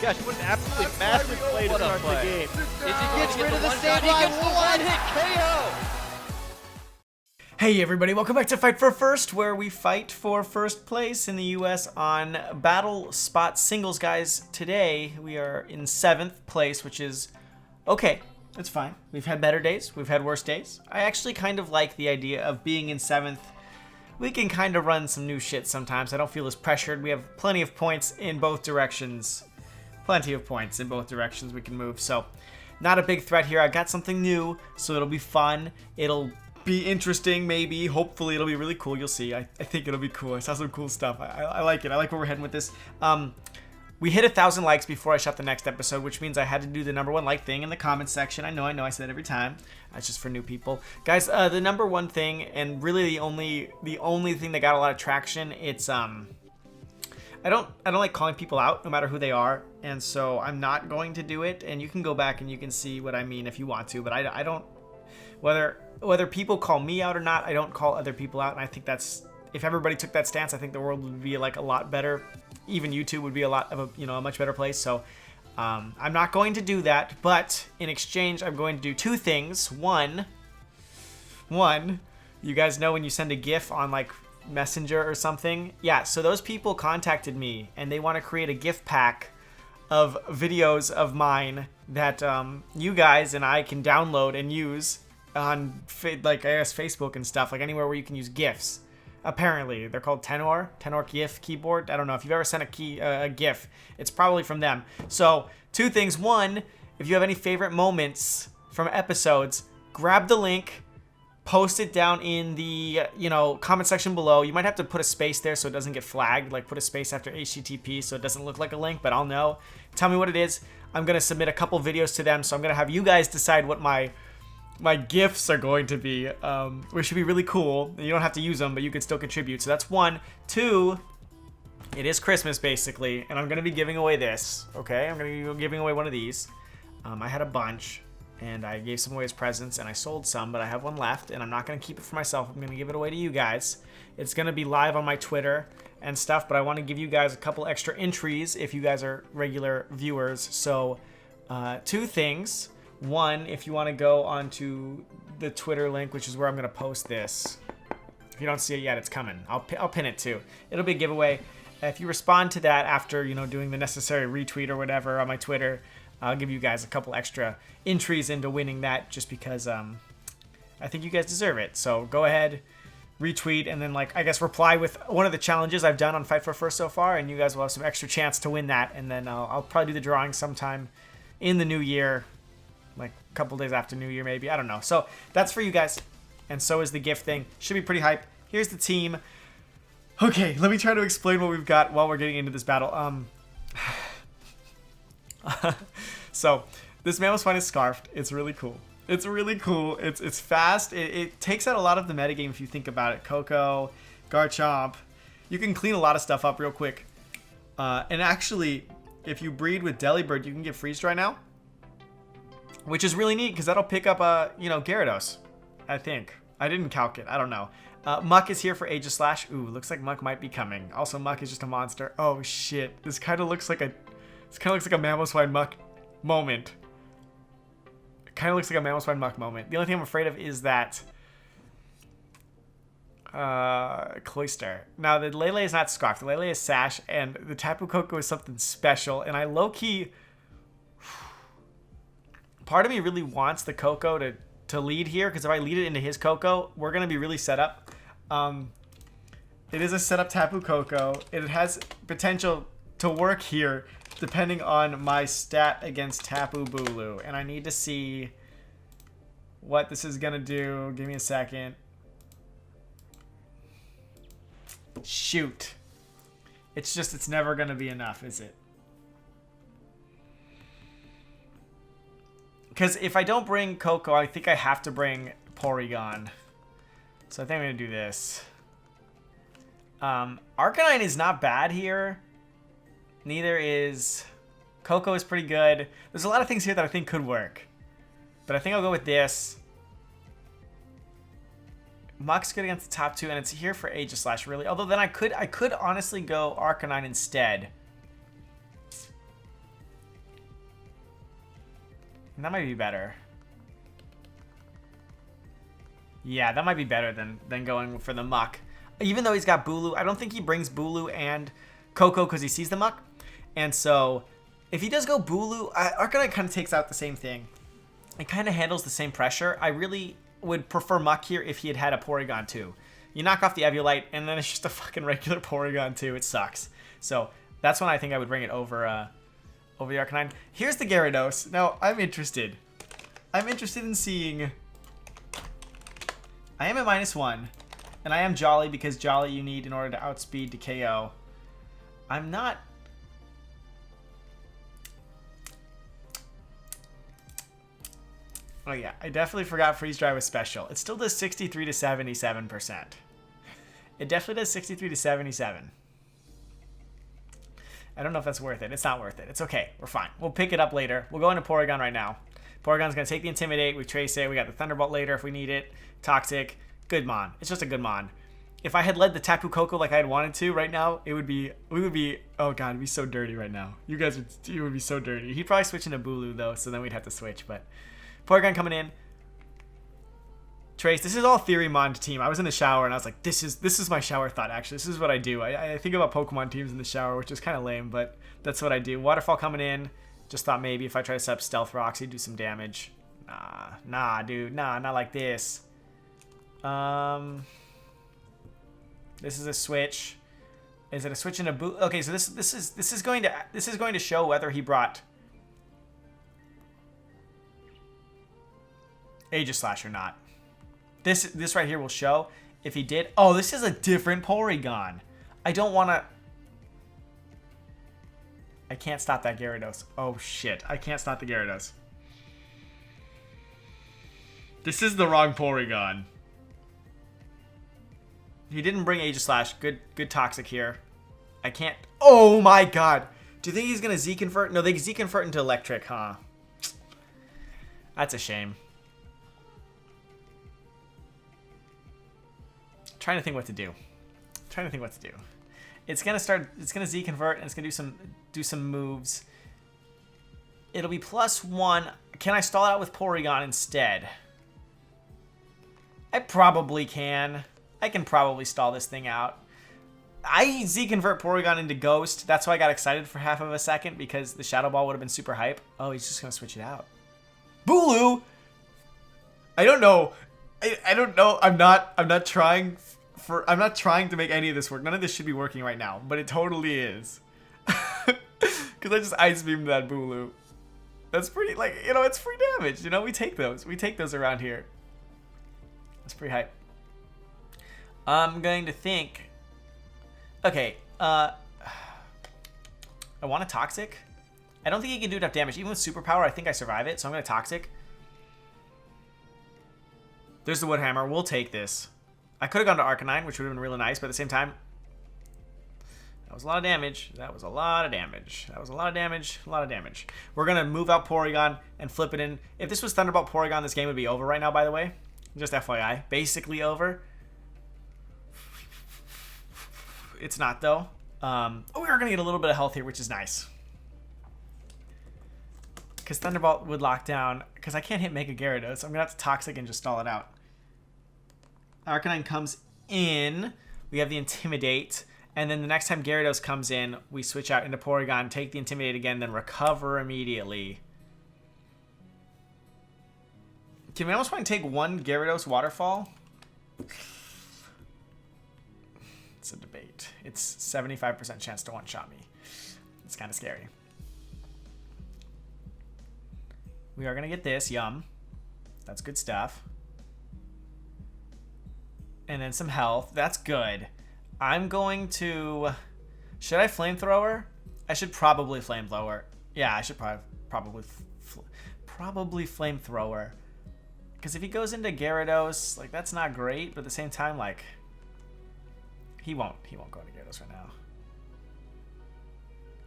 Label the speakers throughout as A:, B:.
A: Gosh, what an absolutely massive play to start the game.
B: He gets rid of the save line.
A: He gets the one-hit KO.
C: Hey everybody, welcome back to Fight for First, where we fight for first place in the US on Battle Spot Singles, guys. Today, we are in 7th place, which is okay. It's fine. We've had better days. We've had worse days. I actually kind of like the idea of being in 7th. We can kind of run some new shit sometimes. I don't feel as pressured. We have plenty of points in both directions. Plenty of points in both directions we can move. So, not a big threat here. I got something new, so it'll be fun. It'll be interesting, maybe. Hopefully, it'll be really cool. You'll see. I think it'll be cool. I saw some cool stuff. I like it. I like where we're heading with this. We hit 1,000 likes before I shot the next episode, which means I had to do the #1 like thing in the comments section. I know, I say that every time. That's just for new people. Guys, the #1 thing, and really the only thing that got a lot of traction, it's, I don't like calling people out, no matter who they are, and so I'm not going to do it, and you can go back and you can see what I mean if you want to, but I don't, whether people call me out or not, I don't call other people out, and I think that's, if everybody took that stance, I think the world would be like a lot better. Even YouTube would be a lot of a much better place. So I'm not going to do that, but in exchange, I'm going to do two things. One, you guys know when you send a GIF on like Messenger or something? Yeah, so those people contacted me and they want to create a GIF pack of videos of mine that you guys and I can download and use on like I guess Facebook and stuff, like anywhere where you can use GIFs. Apparently, they're called Tenor GIF keyboard. I don't know if you've ever sent a GIF. It's probably from them. So, two things. One, if you have any favorite moments from episodes, grab the link, post it down in the comment section below. You might have to put a space there so it doesn't get flagged. Like put a space after HTTP so it doesn't look like a link, but I'll know. Tell me what it is. I'm gonna submit a couple videos to them, so I'm gonna have you guys decide what my gifts are going to be, which should be really cool. You don't have to use them, but you can still contribute. So that's one. Two, it is Christmas basically, and I'm gonna be giving away this. Okay, I'm gonna be giving away one of these. I had a bunch, and I gave some away as presents, and I sold some, but I have one left, and I'm not gonna keep it for myself. I'm gonna give it away to you guys. It's gonna be live on my Twitter and stuff, but I want to give you guys a couple extra entries if you guys are regular viewers. So, two things. One, if you want to go onto the Twitter link, which is where I'm going to post this. If you don't see it yet, it's coming. I'll pin it too. It'll be a giveaway. If you respond to that after, doing the necessary retweet or whatever on my Twitter, I'll give you guys a couple extra entries into winning that just because I think you guys deserve it. So go ahead, retweet, and then I guess reply with one of the challenges I've done on Fight for First so far, and you guys will have some extra chance to win that. And then I'll probably do the drawing sometime in the new year. Like a couple days after New Year, maybe. I don't know. So that's for you guys. And so is the gift thing. Should be pretty hype. Here's the team. Okay, let me try to explain what we've got while we're getting into this battle. So this Nameless one is scarfed. It's really cool. It's really cool. It's fast. It takes out a lot of the metagame if you think about it. Coco, Garchomp. You can clean a lot of stuff up real quick. And actually, if you breed with Delibird, you can get Freeze Dry now. Which is really neat because that'll pick up, Gyarados, I think. I didn't calc it. I don't know. Muck is here for Aegislash. Ooh, looks like Muck might be coming. Also, Muck is just a monster. Oh shit! This kind of looks like a Mamoswine Muck moment. It kind of looks like a Mamoswine Muck moment. The only thing I'm afraid of is that Cloyster. Now the Lele is not Scarf. The Lele is Sash, and the Tapu Koko is something special. And I low key. Part of me really wants the Coco to lead here, because if I lead it into his Coco, we're going to be really set up. It is a setup Tapu Koko. It has potential to work here, depending on my stat against Tapu Bulu. And I need to see what this is going to do. Give me a second. Shoot. It's never going to be enough, is it? Because if I don't bring Coco, I think I have to bring Porygon. So I think I'm going to do this. Arcanine is not bad here. Neither is... Coco is pretty good. There's a lot of things here that I think could work. But I think I'll go with this. Muck's good against the top two, and it's here for Aegislash, really. Although then I could honestly go Arcanine instead. That might be better. Yeah, that might be better than going for the muck. Even though he's got Bulu, I don't think he brings Bulu and Coco because he sees the muck. And so, if he does go Bulu, Arcanine kind of takes out the same thing. It kind of handles the same pressure. I really would prefer muck here if he had had a Porygon too. You knock off the Eviolite, and then it's just a fucking regular Porygon too. It sucks. So, that's when I think I would bring it over the Arcanine. Here's the Gyarados. Now, I'm interested. I'm interested in seeing... I am at -1, and I am Jolly because Jolly you need in order to outspeed to KO. I'm not... Oh yeah, I definitely forgot Freeze Dry was special. It still does 63 to 77%. It definitely does 63 to 77. I don't know if that's worth it. It's not worth it. It's okay. We're fine. We'll pick it up later. We'll go into Porygon right now. Porygon's going to take the Intimidate. We trace it. We got the Thunderbolt later if we need it. Toxic. Good Mon. It's just a good Mon. If I had led the Tapu Koko like I had wanted to right now, we would be, oh god, it'd be so dirty right now. You would be so dirty. He'd probably switch into Bulu though, so then we'd have to switch, but Porygon coming in. Trace, this is all Theory Mon team. I was in the shower and I was like, this is my shower thought actually. This is what I do. I think about Pokemon teams in the shower, which is kind of lame, but that's what I do. Waterfall coming in. Just thought maybe if I try to set up Stealth Rocks, he'd do some damage. Nah, dude. Nah, not like this. This is a switch. Is it a switch into boot? Okay, so this is going to show whether he brought Aegislash or not. This right here will show if he did. Oh, this is a different Porygon. I don't want to. I can't stop that Gyarados. Oh shit, I can't stop the Gyarados. This is the wrong Porygon. He didn't bring Aegislash. Good Toxic here. I can't. Oh my god. Do you think he's gonna Z-convert? No, they Z-convert into Electric, huh? That's a shame. Trying to think what to do. It's gonna Z-convert and it's gonna do some moves. It'll be +1. Can I stall it out with Porygon instead? I probably can. I can probably stall this thing out. I Z-convert Porygon into Ghost. That's why I got excited for half of a second because the Shadow Ball would have been super hype. Oh, he's just gonna switch it out. Bulu! I don't know. I don't know. I'm not trying to make any of this work. None of this should be working right now, but it totally is. Because I just Ice Beamed that Bulu. That's pretty, like, you know, it's free damage. You know, we take those. We take those around here. That's pretty hype. I'm going to think. Okay, I want a Toxic. I don't think he can do enough damage. Even with Superpower, I think I survive it, so I'm going to Toxic. There's the Wood Hammer. We'll take this. I could have gone to Arcanine, which would have been really nice, but at the same time, that was a lot of damage. That was a lot of damage. That was a lot of damage. A lot of damage. We're going to move out Porygon and flip it in. If this was Thunderbolt Porygon, this game would be over right now, by the way. Just FYI. Basically over. It's not, though. We are going to get a little bit of health here, which is nice. Because Thunderbolt would lock down. Because I can't hit Mega Gyarados, so I'm going to have to Toxic and just stall it out. Arcanine comes in. We have the Intimidate. And then the next time Gyarados comes in, we switch out into Porygon, take the Intimidate again, then recover immediately. Can we almost want to take one Gyarados Waterfall? It's a debate. It's 75% chance to one-shot me. It's kind of scary. We are going to get this. Yum. That's good stuff. And then some health. That's good. I'm going to... Should I Flamethrower? I should probably Flamethrower. Yeah, I should probably Flamethrower. Because if he goes into Gyarados, like, that's not great. But at the same time, like... He won't go into Gyarados right now.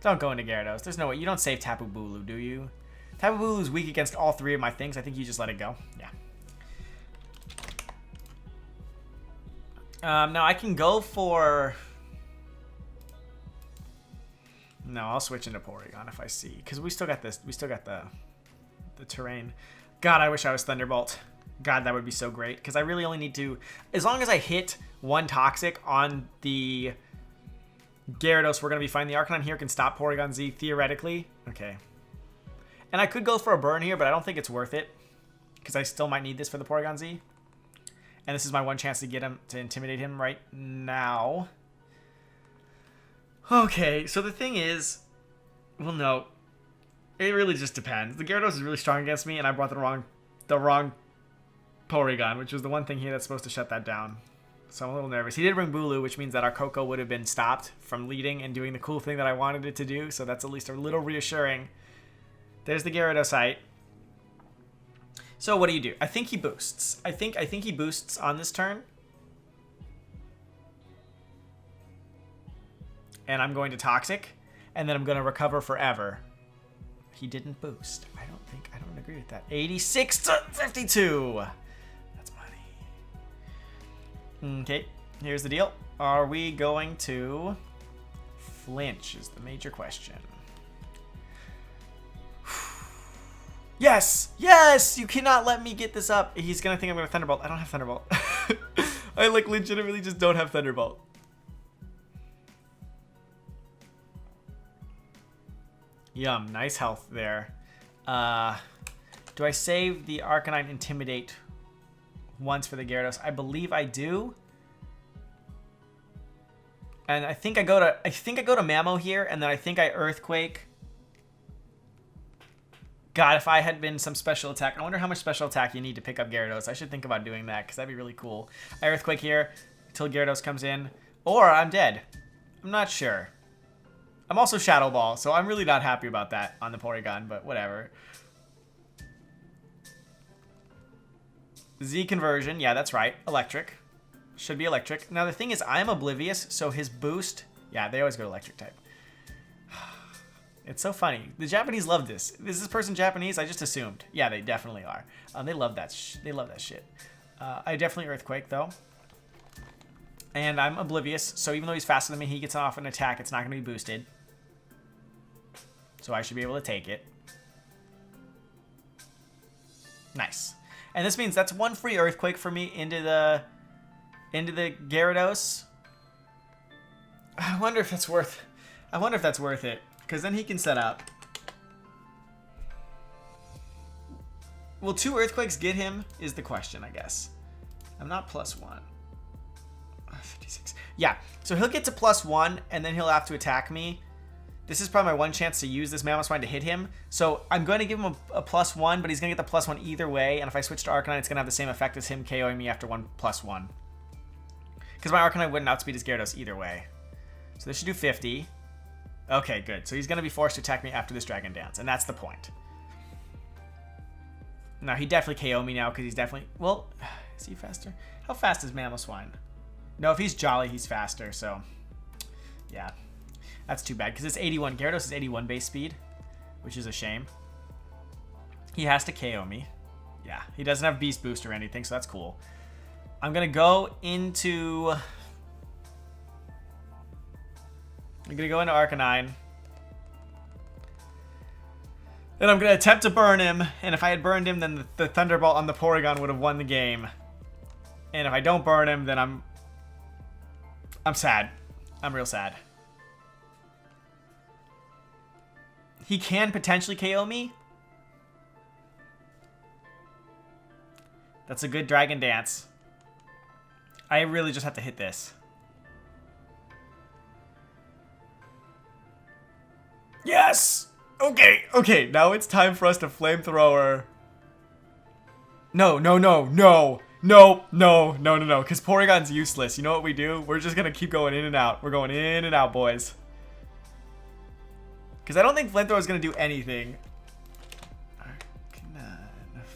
C: Don't go into Gyarados. There's no way. You don't save Tapu Bulu, do you? Tapu Bulu is weak against all three of my things. I think you just let it go. Yeah. Now I can go for... No, I'll switch into Porygon if I see. Because we still got this. We still got the the terrain. God, I wish I was Thunderbolt. God, that would be so great. Because I really only need to... As long as I hit one Toxic on the Gyarados, we're going to be fine. The Arcanine here can stop Porygon Z, theoretically. Okay. And I could go for a burn here, but I don't think it's worth it. Because I still might need this for the Porygon Z. And this is my one chance to get him, to intimidate him right now. Okay, so the thing is... Well, no. It really just depends. The Gyarados is really strong against me, and I brought the wrong Porygon, which was the one thing here that's supposed to shut that down. So I'm a little nervous. He did bring Bulu, which means that our Coco would have been stopped from leading and doing the cool thing that I wanted it to do, so that's at least a little reassuring. There's the Gyarados. So what do you do? I think he boosts. I think he boosts on this turn. And I'm going to Toxic, and then I'm going to recover forever. He didn't boost. I don't agree with that. 86 to 52. That's money. Okay, here's the deal. Are we going to flinch is the major question. Yes! Yes! You cannot let me get this up. He's going to think I'm going to Thunderbolt. I don't have Thunderbolt. I like legitimately just don't have Thunderbolt. Yum, nice health there. Do I save the Arcanine Intimidate once for the Gyarados? I believe I do. And I think I go to Mammo here, and then I think I Earthquake. God, if I had been some special attack, I wonder how much special attack you need to pick up Gyarados. I should think about doing that, because that'd be really cool. I Earthquake here until Gyarados comes in, or I'm dead. I'm not sure. I'm also Shadow Ball, so I'm really not happy about that on the Porygon, but whatever. Z conversion, yeah, that's right. Electric. Should be electric. Now the thing is, I'm oblivious, so his boost... Yeah, they always go electric type. It's so funny. The Japanese love this. Is this person Japanese? I just assumed. Yeah, they definitely are. They love that. They love that shit. I definitely Earthquake though. And I'm oblivious, so even though he's faster than me, he gets off an attack. It's not going to be boosted. So I should be able to take it. Nice. And this means that's one free Earthquake for me into the Gyarados. I wonder if that's worth it. Because then he can set up. Will 2 Earthquakes get him is the question, I guess. I'm not +1. 56. Yeah, so he'll get to +1, and then he'll have to attack me. This is probably my one chance to use this Mammoth to hit him. So I'm going to give him a +1, but he's going to get the +1 either way. And if I switch to Arcanine, it's going to have the same effect as him KOing me after one +1. Because my Arcanine wouldn't outspeed his Gyarados either way. So this should do 50. Okay, good. So he's going to be forced to attack me after this Dragon Dance, and that's the point. Now, he definitely KO me now because he's definitely... Well, is he faster? How fast is Mamoswine? No, if he's Jolly, he's faster, so... Yeah. That's too bad because it's 81. Gyarados is 81 base speed, which is a shame. He has to KO me. Yeah, he doesn't have Beast Boost or anything, so that's cool. I'm going to go into... Arcanine. Then I'm going to attempt to burn him. And if I had burned him, then the Thunderbolt on the Porygon would have won the game. And if I don't burn him, then I'm sad. I'm real sad. He can potentially KO me. That's a good Dragon Dance. I really just have to hit this. Yes! Okay, okay, now it's time for us to Flamethrower. No, because Porygon's useless. You know what we do? We're just gonna keep going in and out. We're going in and out, boys. Because I don't think Flamethrower is gonna do anything.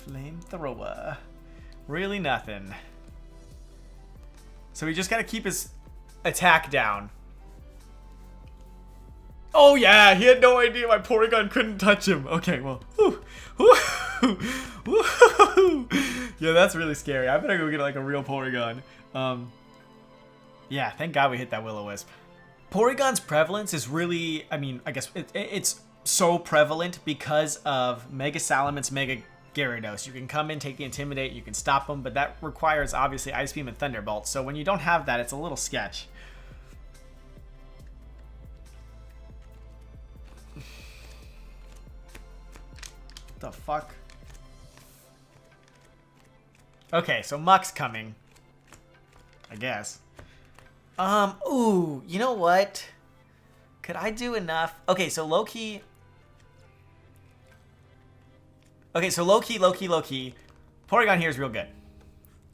C: Flamethrower. Really nothing. So we just gotta keep his attack down. Oh yeah, he had no idea my Porygon couldn't touch him. Okay, well, yeah, that's really scary. I better go get like a real Porygon. Yeah, thank God we hit that Will-O-Wisp. Porygon's prevalence is really, I mean, I guess it's so prevalent because of Mega Salamence, Mega Gyarados. You can come in, take the Intimidate, you can stop them, but that requires obviously Ice Beam and Thunderbolt. So when you don't have that, it's a little sketch. The fuck? Okay, so Muck's coming. I guess. Ooh, you know what? Could I do enough? Okay, so low-key. Okay, so low-key. Porygon here is real good.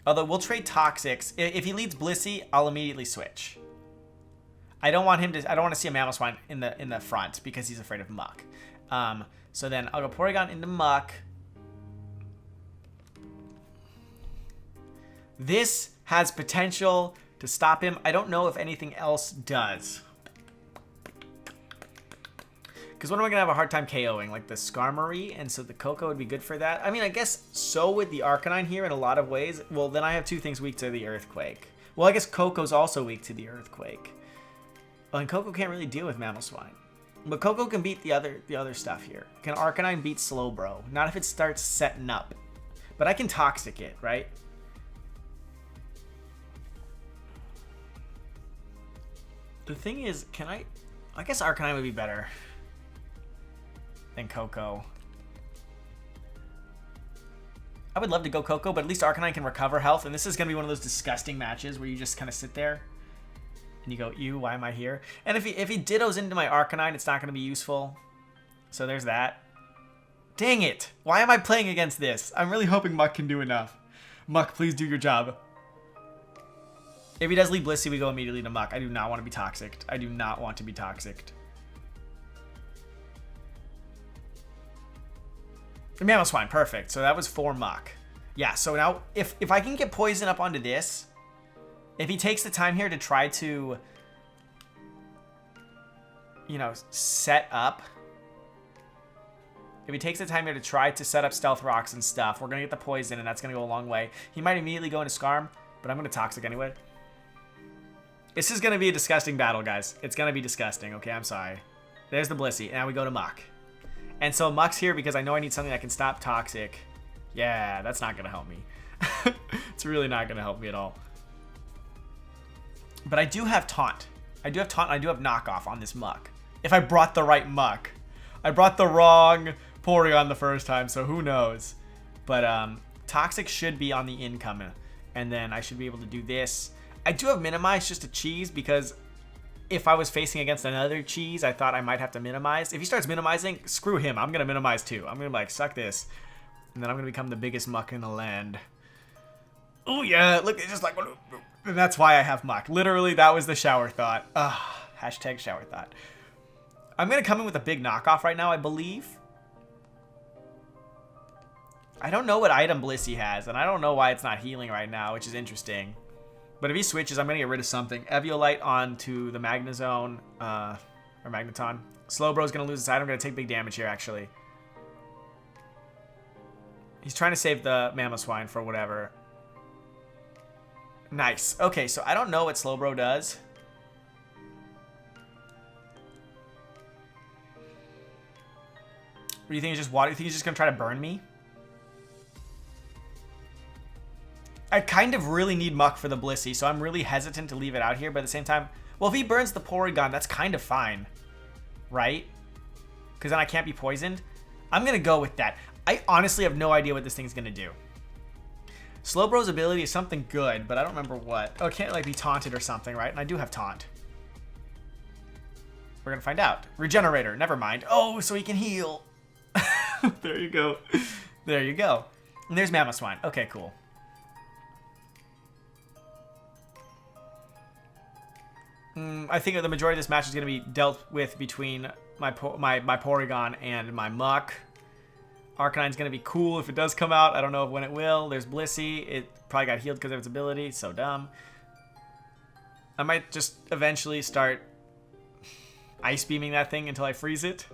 C: Although we'll trade Toxics. If he leads Blissey, I'll immediately switch. I don't want him to. I don't want to see a Mamoswine in the front because he's afraid of Muck. So then I'll go Porygon into Muck. This has potential to stop him. I don't know if anything else does. Because what am I going to have a hard time KOing? Like the Skarmory, and so the Koko would be good for that. I mean, I guess so with the Arcanine here in a lot of ways. Well, then I have two things weak to the Earthquake. Well, I guess Koko's also weak to the Earthquake. Well, and Koko can't really deal with Mamoswine. But Koko can beat the other stuff here. Can Arcanine beat Slowbro? Not if it starts setting up. But I can Toxic it, right? The thing is, can I guess Arcanine would be better than Koko. I would love to go Koko, but at least Arcanine can recover health, and this is going to be one of those disgusting matches where you just kind of sit there and you go, ew, why am I here? And if he Dittos into my Arcanine, it's not going to be useful. So there's that. Dang it! Why am I playing against this? I'm really hoping Muck can do enough. Muck, please do your job. If he does leave Blissey, we go immediately to Muck. I do not want to be Toxicked. I do not want to be Toxicked. Mamoswine, perfect. So that was 4 Muck. Yeah, so now if I can get Poison up onto this, if he takes the time here to try to, you know, set up. If he takes the time here to try to set up Stealth Rocks and stuff, we're going to get the Poison, and that's going to go a long way. He might immediately go into Skarm, but I'm going to Toxic anyway. This is going to be a disgusting battle, guys. It's going to be disgusting. Okay, I'm sorry. There's the Blissey. And now we go to Muck. And so Muck's here because I know I need something that can stop Toxic. Yeah, that's not going to help me. It's really not going to help me at all. But I do have Taunt. I do have Taunt and I do have Knockoff on this Muck. If I brought the right Muck. I brought the wrong Porygon the first time, so who knows. But Toxic should be on the income. And then I should be able to do this. I do have Minimize just to cheese because if I was facing against another cheese, I thought I might have to minimize. If he starts minimizing, screw him. I'm going to minimize too. I'm going to be like, suck this. And then I'm going to become the biggest Muck in the land. Oh yeah, look, it's just like, and that's why I have Muck. Literally, that was the shower thought. Hashtag shower thought. I'm going to come in with a big knockoff right now, I believe. I don't know what item Blissey has, and I don't know why it's not healing right now, which is interesting. But if he switches, I'm going to get rid of something. Eviolite onto the Magnezone, or Magneton. Slowbro's going to lose his item. I'm going to take big damage here, actually. He's trying to save the Mamoswine for whatever. Nice. Okay, so I don't know what Slowbro does. Or do you think he's just water? You think he's just going to try to burn me? I kind of really need Muck for the Blissey, so I'm really hesitant to leave it out here. But at the same time, well, if he burns the Porygon, that's kind of fine. Right? Because then I can't be poisoned. I'm going to go with that. I honestly have no idea what this thing's going to do. Slowbro's ability is something good, but I don't remember what. Oh, it can't like be taunted or something, right? And I do have Taunt. We're going to find out. Regenerator, never mind. Oh, so he can heal. There you go. There you go. And there's Mamoswine. Okay, cool. I think the majority of this match is going to be dealt with between my Porygon and my Muck. Arcanine's going to be cool if it does come out. I don't know when it will. There's Blissey. It probably got healed because of its ability. So dumb. I might just eventually start ice beaming that thing until I freeze it.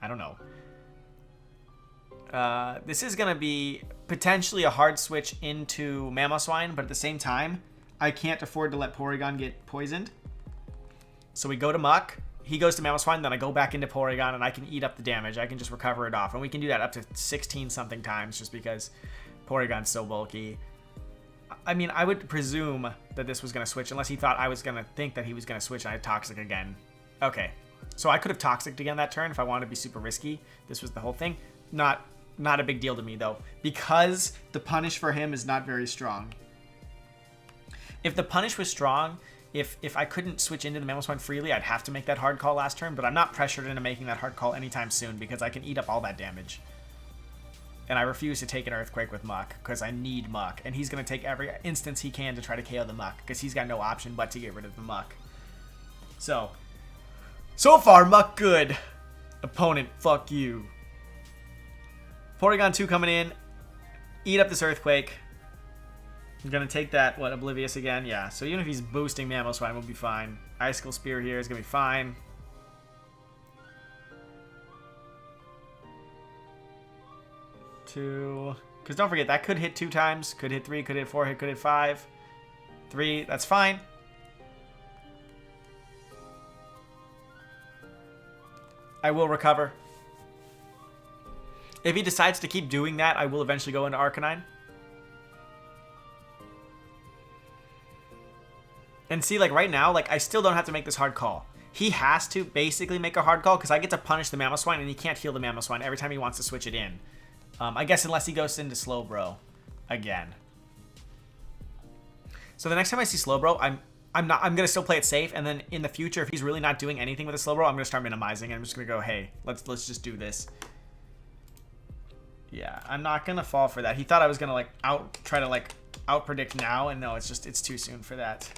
C: I don't know. This is going to be potentially a hard switch into Mamoswine, but at the same time, I can't afford to let Porygon get poisoned. So we go to Muck. he goes to Mammal Swine, then I go back into Porygon, and I can eat up the damage. I can just recover it off. And we can do that up to 16-something times just because Porygon's so bulky. I mean, I would presume that this was going to switch unless he thought I was going to think that he was going to switch and I'd Toxic again. Okay. So I could have Toxic'd again that turn if I wanted to be super risky. This was the whole thing. Not a big deal to me, though, because the punish for him is not very strong. If the punish was strong, if I couldn't switch into the Mamoswine freely, I'd have to make that hard call last turn, but I'm not pressured into making that hard call anytime soon because I can eat up all that damage. And I refuse to take an Earthquake with Muck because I need Muck, and he's going to take every instance he can to try to KO the Muck because he's got no option but to get rid of the Muck. So far, Muck good. Opponent, fuck you. Porygon 2 coming in. Eat up this Earthquake. I'm going to take that, Oblivious again? Yeah, so even if he's boosting Mamoswine, we'll be fine. Icicle Spear here is going to be fine. Two. Because don't forget, that could hit 2 times. Could hit 3, could hit 4, could hit 5. 3, that's fine. I will recover. If he decides to keep doing that, I will eventually go into Arcanine. And see, like right now, like I still don't have to make this hard call. He has to basically make a hard call because I get to punish the Mamoswine and he can't heal the Mamoswine every time he wants to switch it in. I guess unless he goes into Slowbro again. So the next time I see Slowbro, I'm gonna still play it safe, and then in the future, if he's really not doing anything with the Slowbro, I'm gonna start minimizing, and I'm just gonna go, hey, let's just do this. Yeah, I'm not gonna fall for that. He thought I was gonna try to out predict now, and no, it's too soon for that.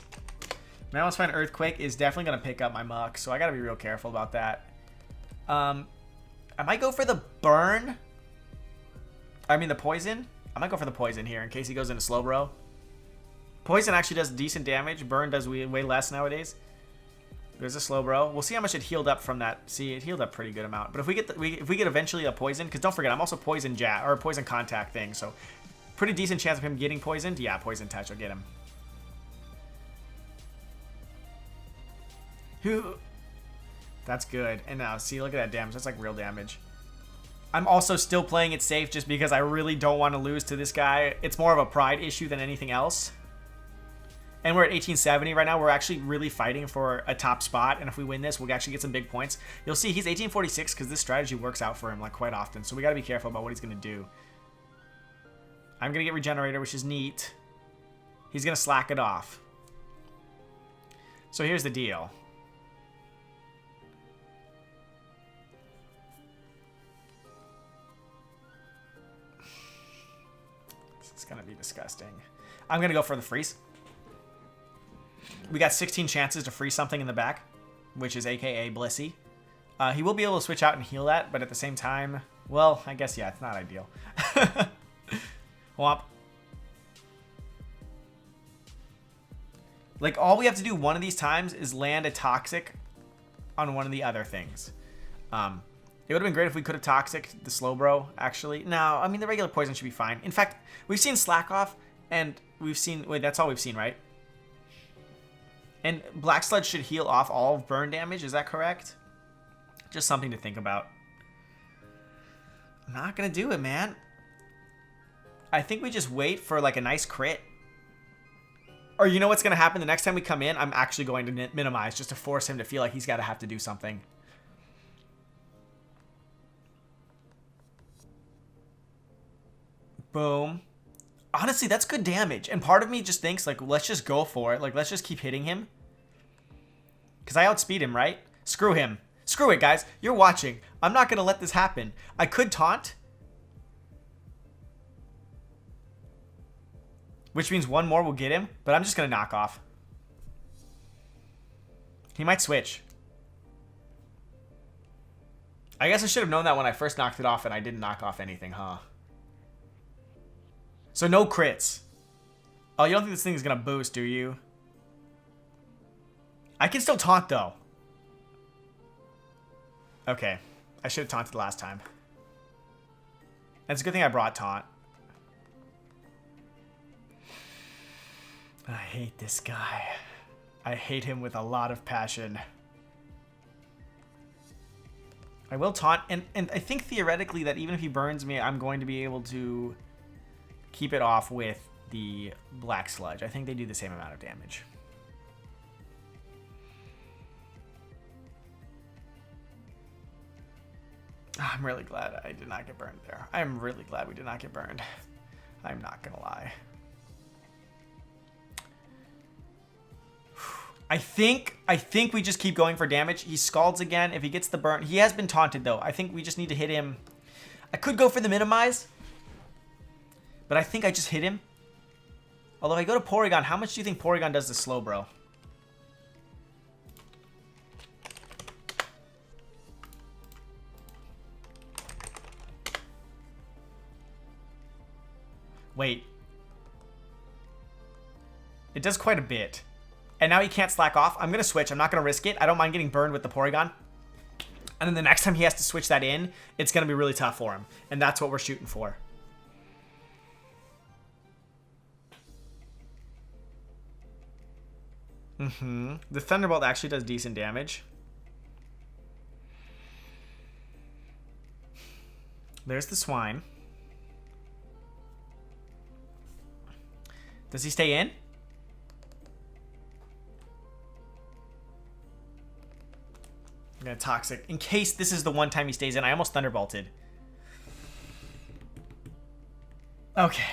C: Mamoswine Earthquake is definitely gonna pick up my Muck, so I gotta be real careful about that. I might go for the burn. I mean the poison. I might go for the poison here in case he goes into Slowbro. Poison actually does decent damage. Burn does way less nowadays. There's a Slowbro. We'll see how much it healed up from that. See, it healed up pretty good amount. But if we get eventually a poison, because don't forget, I'm also poison poison contact thing. So pretty decent chance of him getting poisoned. Yeah, poison touch will get him. That's good. And now see, look at that damage. That's like real damage. I'm also still playing it safe just because I really don't want to lose to this guy. It's more of a pride issue than anything else. And we're at 1870 right now. We're actually really fighting for a top spot. And if we win this, we'll actually get some big points. You'll see he's 1846 because this strategy works out for him like quite often. So we got to be careful about what he's going to do. I'm going to get Regenerator, which is neat. He's going to slack it off. So here's the deal. This is going to be disgusting. I'm going to go for the freeze. We got 16 chances to freeze something in the back, which is AKA Blissey. He will be able to switch out and heal that, but at the same time, well, I guess, yeah, it's not ideal. Womp. Like, all we have to do one of these times is land a Toxic on one of the other things. It would have been great if we could have Toxic the Slowbro, actually. No, I mean, the regular poison should be fine. In fact, we've seen Slack Off, and we've seen... Wait, that's all we've seen, right? And Black Sludge should heal off all of burn damage, is that correct? Just something to think about. I'm not going to do it, man. I think we just wait for like a nice crit. Or you know what's going to happen? The next time we come in, I'm actually going to minimize just to force him to feel like he's got to have to do something. Boom. Honestly, that's good damage. And part of me just thinks, like, let's just go for it. Like, let's just keep hitting him. Because I outspeed him, right? Screw him. Screw it, guys. You're watching. I'm not going to let this happen. I could taunt. Which means one more will get him. But I'm just going to knock off. He might switch. I guess I should have known that when I first knocked it off and I didn't knock off anything, huh? So no crits. Oh, you don't think this thing is going to boost, do you? I can still taunt, though. Okay. I should have taunted last time. And it's a good thing I brought taunt. I hate this guy. I hate him with a lot of passion. I will taunt, and I think theoretically that even if he burns me, I'm going to be able to keep it off with the black sludge. I think they do the same amount of damage. I'm really glad I did not get burned there. I'm really glad we did not get burned. I'm not gonna lie. I think we just keep going for damage. He scalds again. If he gets the burn, he has been taunted though. I think we just need to hit him. I could go for the minimize, but I think I just hit him. Although I go to Porygon, how much do you think Porygon does to slow, bro? Wait. It does quite a bit. And now he can't slack off. I'm going to switch. I'm not going to risk it. I don't mind getting burned with the Porygon. And then the next time he has to switch that in, it's going to be really tough for him. And that's what we're shooting for. The Thunderbolt actually does decent damage. There's the Swine. Does he stay in? I'm gonna Toxic. In case this is the one time he stays in. I almost Thunderbolted. Okay.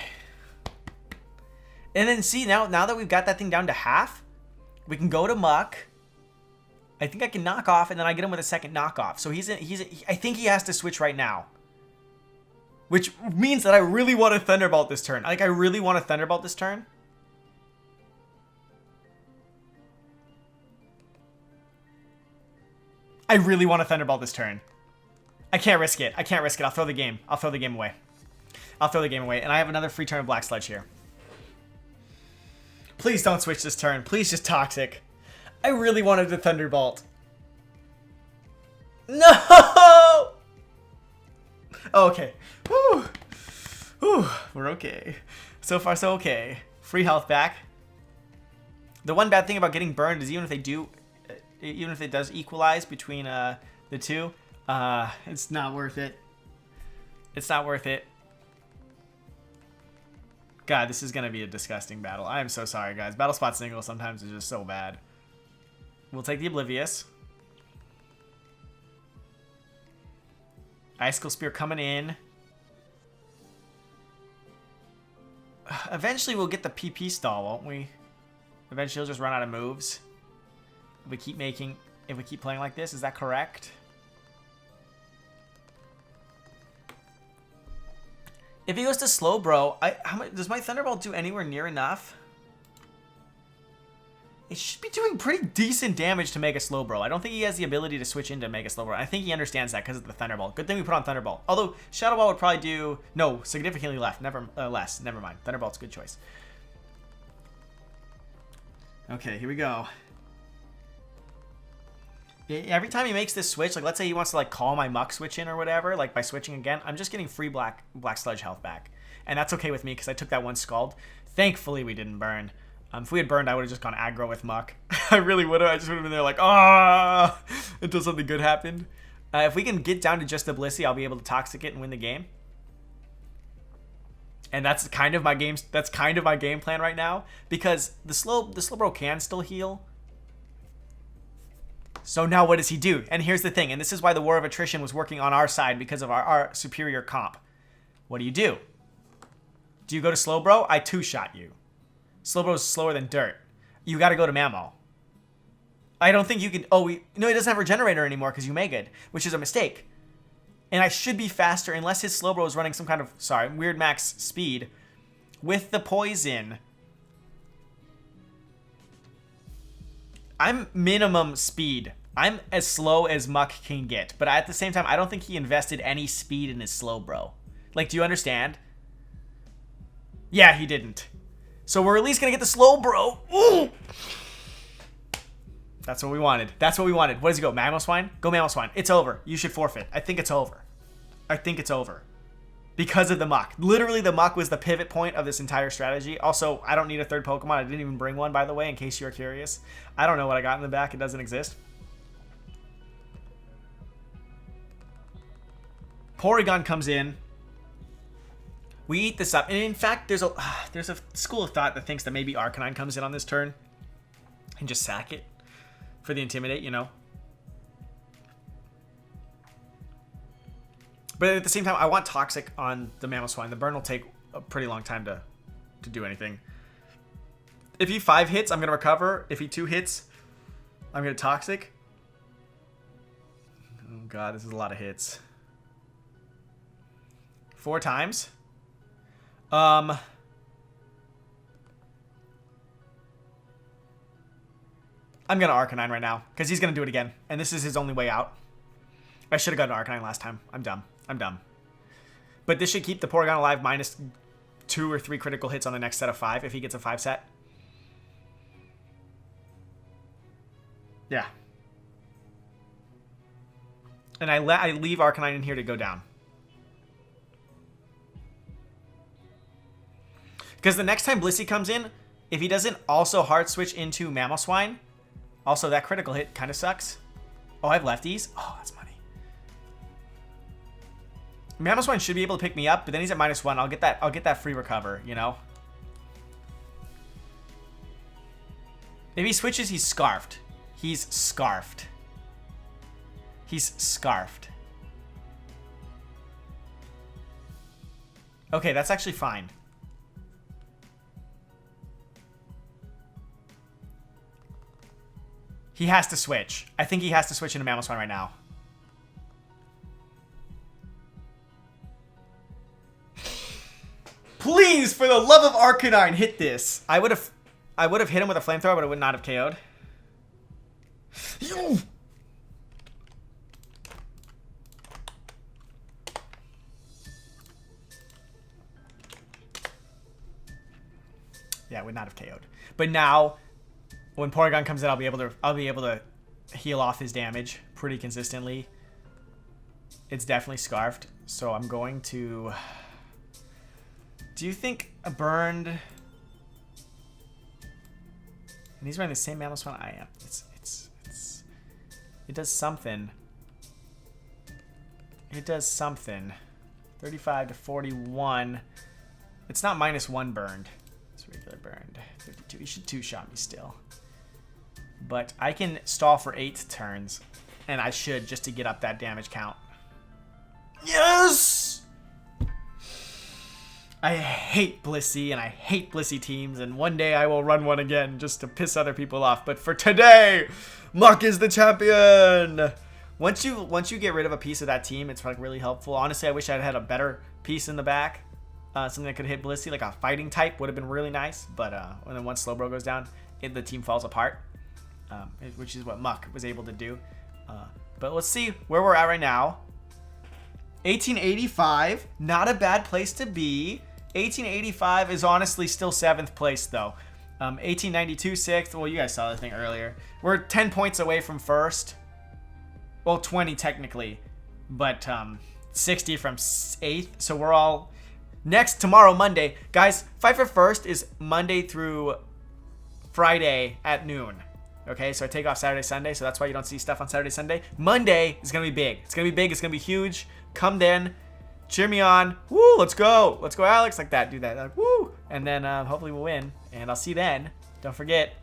C: And then see, now that we've got that thing down to half, we can go to Muck. I think I can knock off, and then I get him with a second knockoff. So I think he has to switch right now. Which means that I really want to Thunderbolt this turn. Like, I really want to Thunderbolt this turn. I really want to Thunderbolt this turn. I can't risk it. I can't risk it. I'll throw the game. I'll throw the game away. I'll throw the game away. And I have another free turn of Black Sludge here. Please don't switch this turn. Please just Toxic. I really wanted to Thunderbolt. No! Okay. Whew. Whew. We're okay. So far, so okay. Free health back. The one bad thing about getting burned is even if it does equalize between the two, it's not worth it. It's not worth it. God, this is going to be a disgusting battle. I am so sorry, guys. Battle Spot Single sometimes is just so bad. We'll take the Oblivious. Icicle Spear coming in. Eventually we'll get the PP stall, won't we? Eventually he'll just run out of moves. If we keep playing like this, is that correct? If he goes to slow, bro, how much does my Thunderbolt do anywhere near enough? It should be doing pretty decent damage to Mega Slowbro. I don't think he has the ability to switch into Mega Slowbro. I think he understands that because of the Thunderbolt. Good thing we put on Thunderbolt. Although Shadow Ball would probably do significantly less. Less. Never mind. Thunderbolt's a good choice. Okay, here we go. Every time he makes this switch, like let's say he wants to like call my Muck switch in or whatever, like by switching again, I'm just getting free black sludge health back, and that's okay with me because I took that one Scald. Thankfully, we didn't burn. If we had burned, I would have just gone aggro with Muck. I really would have. I just would have been there like, ah, until something good happened. If we can get down to just a Blissey, I'll be able to Toxic it and win the game. And that's kind of my game. That's kind of my game plan right now because the Slowbro can still heal. So now what does he do? And here's the thing, and this is why the War of Attrition was working on our side because of our superior comp. What do? Do you go to Slowbro? I two-shot you. Slowbro's slower than dirt. You got to go to Mammo. I don't think you can... no, he doesn't have Regenerator anymore because you Mega'd, which is a mistake. And I should be faster unless his Slowbro is running some kind of, weird max speed. With the Poison, I'm minimum speed. I'm as slow as Muck can get. But at the same time, I don't think he invested any speed in his Slowbro. Like, do you understand? Yeah, he didn't. So we're at least going to get the Slowbro. Ooh! That's what we wanted. That's what we wanted. What does he go? Mamoswine? Go Mamoswine. It's over. You should forfeit. I think it's over. I think it's over. Because of the Muck. Literally, the Muck was the pivot point of this entire strategy. Also, I don't need a third Pokemon. I didn't even bring one, by the way, in case you're curious. I don't know what I got in the back. It doesn't exist. Porygon comes in. We eat this up. And in fact, there's a school of thought that thinks that maybe Arcanine comes in on this turn and just sack it for the Intimidate, you know? But at the same time, I want Toxic on the Mamoswine. The burn will take a pretty long time to do anything. If he 5 hits, I'm going to recover. If he 2 hits, I'm going to Toxic. Oh god, this is a lot of hits. 4 times. I'm going to Arcanine right now, because he's going to do it again. And this is his only way out. I should have gotten Arcanine last time. I'm dumb. But this should keep the Porygon alive minus 2 or 3 critical hits on the next set of 5 if he gets a 5 set. Yeah. And I leave Arcanine in here to go down. Because the next time Blissey comes in, if he doesn't also hard switch into Mamoswine, also that critical hit kind of sucks. Oh, I have lefties? Oh, that's money. Mamoswine should be able to pick me up, but then he's at -1. I'll get that free recover, you know? If he switches, he's scarfed. He's scarfed. He's scarfed. Okay, that's actually fine. He has to switch. I think he has to switch into Mamoswine right now. Please, for the love of Arcanine, hit this. I would have hit him with a flamethrower, but it would not have KO'd. Yeah, it would not have KO'd. But now, when Porygon comes in, I'll be able to heal off his damage pretty consistently. It's definitely scarfed, so I'm going to. Do you think a burned? And he's running the same Mamoswine I am. It does something. It does something. 35 to 41. It's not -1 burned. It's regular burned. 52. He should 2-shot me still. But I can stall for 8 turns. And I should, just to get up that damage count. Yes! I hate Blissey, and I hate Blissey teams, and one day I will run one again just to piss other people off. But for today, Muck is the champion! Once you get rid of a piece of that team, it's like really helpful. Honestly, I wish I'd had a better piece in the back. Something that could hit Blissey, like a fighting type would have been really nice. But when then once Slowbro goes down, the team falls apart. Which is what Muck was able to do. But let's see where we're at right now. 1885, not a bad place to be. 1885 is honestly still 7th place though. 1892 6th. Well, you guys saw the thing earlier. We're 10 points away from 1st. Well, 20 technically, but 60 from 8th. So we're all next tomorrow, Monday, guys. Fight for 1st is Monday through Friday at noon. Okay, so I take off Saturday, Sunday, so that's why you don't see stuff on Saturday, Sunday. Monday is gonna be big. It's gonna be big. It's gonna be huge. Come then. Cheer me on. Woo, let's go. Let's go, Alex. Like that. Do that. Like, woo. And then hopefully we'll win. And I'll see you then. Don't forget.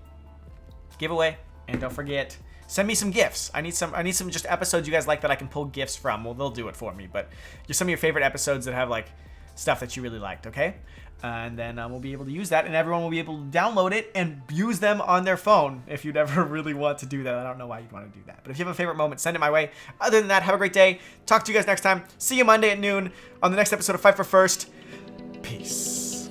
C: Giveaway. And don't forget. Send me some gifts. I need some just episodes you guys like that I can pull gifts from. Well, they'll do it for me. But just some of your favorite episodes that have like stuff that you really liked, okay? And then we'll be able to use that, and everyone will be able to download it and use them on their phone if you'd ever really want to do that. I don't know why you'd want to do that. But if you have a favorite moment, send it my way. Other than that, have a great day. Talk to you guys next time. See you Monday at noon on the next episode of Fight for First. Peace.